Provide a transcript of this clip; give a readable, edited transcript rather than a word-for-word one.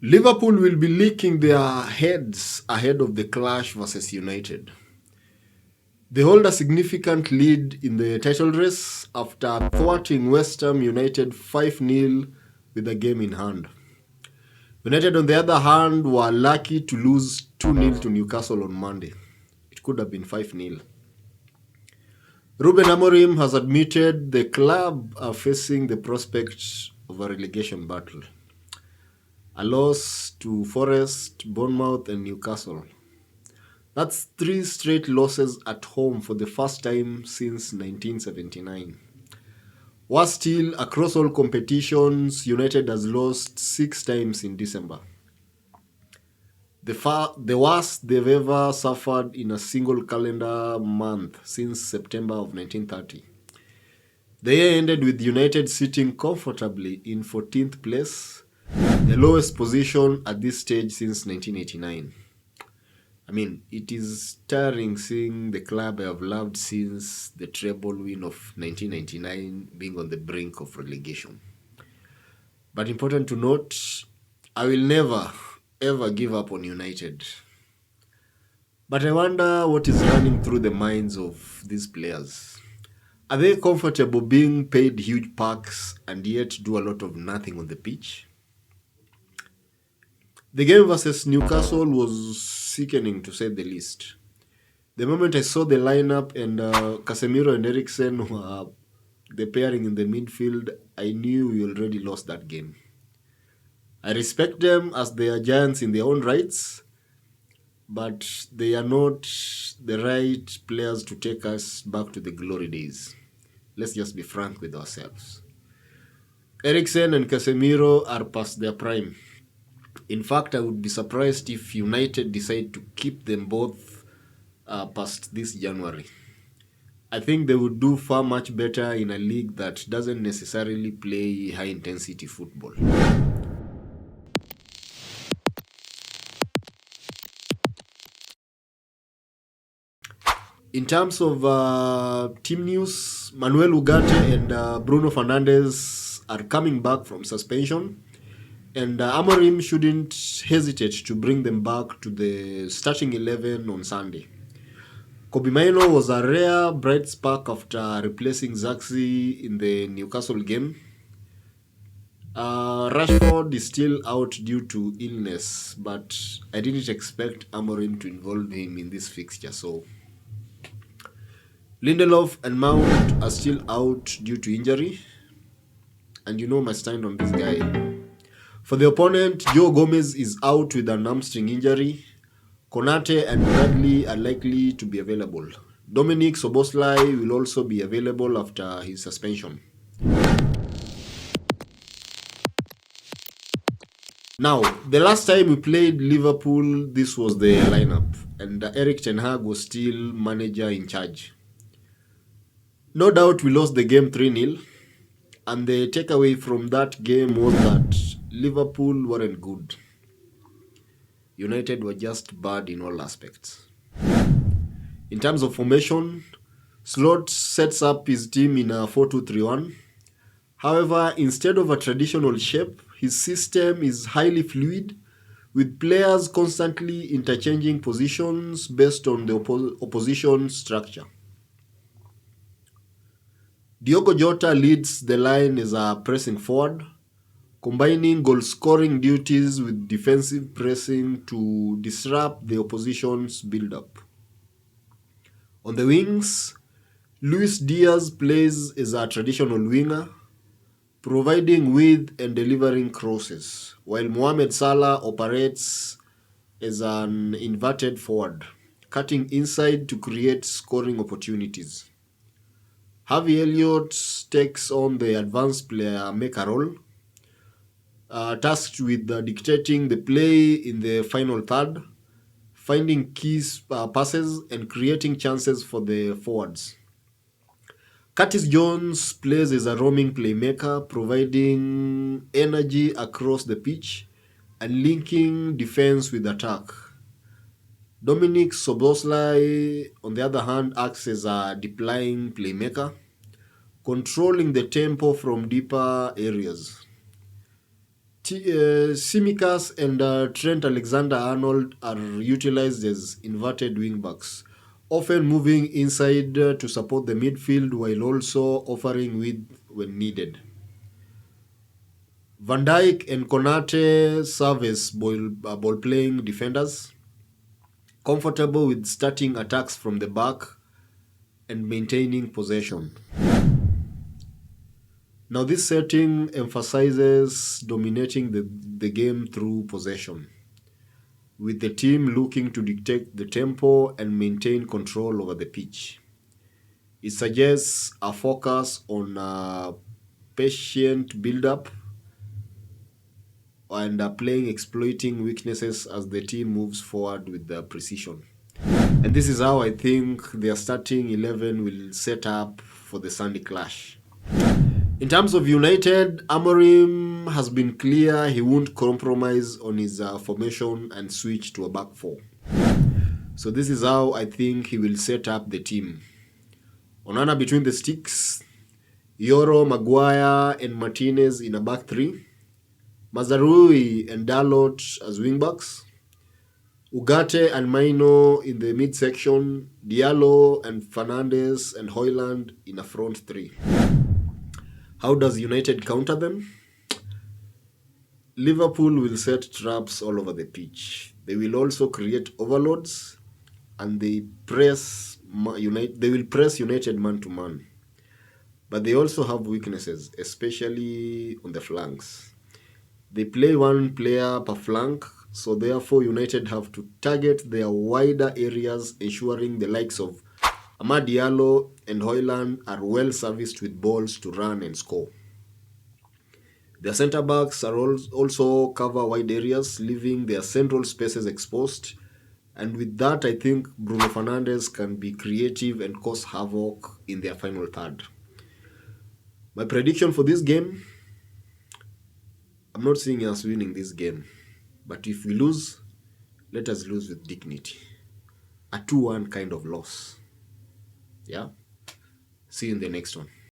Liverpool will be licking their heads ahead of the clash versus United. They hold a significant lead in the title race after thwarting West Ham United 5-0 with the game in hand. United, on the other hand, were lucky to lose 2-0 to Newcastle on Monday. It could have been 5-0. Ruben Amorim has admitted the club are facing the prospect of a relegation battle. A loss to Forest, Bournemouth and Newcastle. That's 3 straight losses at home for the first time since 1979. Worse still, across all competitions, United has lost 6 times in December. The worst they've ever suffered in a single calendar month since September of 1930. The year ended with United sitting comfortably in 14th place, the lowest position at this stage since 1989. I mean, it is tiring seeing the club I have loved since the treble win of 1999 being on the brink of relegation. But important to note, I will never ever give up on United. But I wonder what is running through the minds of these players. Are they comfortable being paid huge packs and yet do a lot of nothing on the pitch? The game versus Newcastle was sickening to say the least. The moment I saw the lineup and Casemiro and Eriksen were the pairing in the midfield, I knew we already lost that game. I respect them as they are giants in their own rights, but they are not the right players to take us back to the glory days. Let's just be frank with ourselves. Eriksen and Casemiro are past their prime. In fact, I would be surprised if United decide to keep them both past this January. I think they would do far much better in a league that doesn't necessarily play high-intensity football. In terms of team news, Manuel Ugarte and Bruno Fernandes are coming back from suspension. And Amorim shouldn't hesitate to bring them back to the starting 11 on Sunday. Kobe Mainoo was a rare bright spark after replacing Zaxi in the Newcastle game. Rashford is still out due to illness, but I didn't expect Amorim to involve him in this fixture. So Lindelof and Mount are still out due to injury, and you know my stand on this guy. For the opponent, Joe Gomez is out with an hamstring injury. Konate and Bradley are likely to be available. Dominic Soboslai will also be available after his suspension. Now, the last time we played Liverpool, this was the lineup, and Eric Ten Hag was still manager in charge. No doubt we lost the game 3-0, and the takeaway from that game was that Liverpool weren't good. United were just bad in all aspects. In terms of formation, Slot sets up his team in a 4-2-3-1. However, instead of a traditional shape, his system is highly fluid, with players constantly interchanging positions based on the opposition structure. Diogo Jota leads the line as a pressing forward, combining goal-scoring duties with defensive pressing to disrupt the opposition's build-up. On the wings, Luis Diaz plays as a traditional winger, providing width and delivering crosses, while Mohamed Salah operates as an inverted forward, cutting inside to create scoring opportunities. Harvey Elliott takes on the advanced player maker role, tasked with dictating the play in the final third, finding key passes and creating chances for the forwards. Curtis Jones plays as a roaming playmaker, providing energy across the pitch and linking defense with attack. Dominic Soboslai, on the other hand, acts as a deep-lying playmaker, controlling the tempo from deeper areas. Simicas and Trent Alexander-Arnold are utilized as inverted wingbacks, often moving inside to support the midfield while also offering width when needed. Van Dijk and Konate serve as ball-playing defenders, comfortable with starting attacks from the back and maintaining possession. Now, this setting emphasizes dominating the game through possession, with the team looking to dictate the tempo and maintain control over the pitch. It suggests a focus on patient build-up and playing exploiting weaknesses as the team moves forward with the precision. And this is how I think their starting 11 will set up for the Sunday clash. In terms of United, Amorim has been clear he won't compromise on his formation and switch to a back four. So this is how I think he will set up the team. Onana between the sticks, Yoro, Maguire and Martinez in a back three, Mazarui and Dalot as wingbacks, Ugarte and Maino in the midsection, Diallo and Fernandes and Højlund in a front three. How does United counter them? Liverpool will set traps all over the pitch. They will also create overloads and they will press United man to man. But they also have weaknesses, especially on the flanks. They play one player per flank, so therefore United have to target their wider areas, ensuring the likes of Amad Diallo and Højlund are well serviced with balls to run and score. Their centre-backs are also cover wide areas, leaving their central spaces exposed. And with that, I think Bruno Fernandes can be creative and cause havoc in their final third. My prediction for this game, I'm not seeing us winning this game. But if we lose, let us lose with dignity. A 2-1 kind of loss. Yeah? See you in the next one.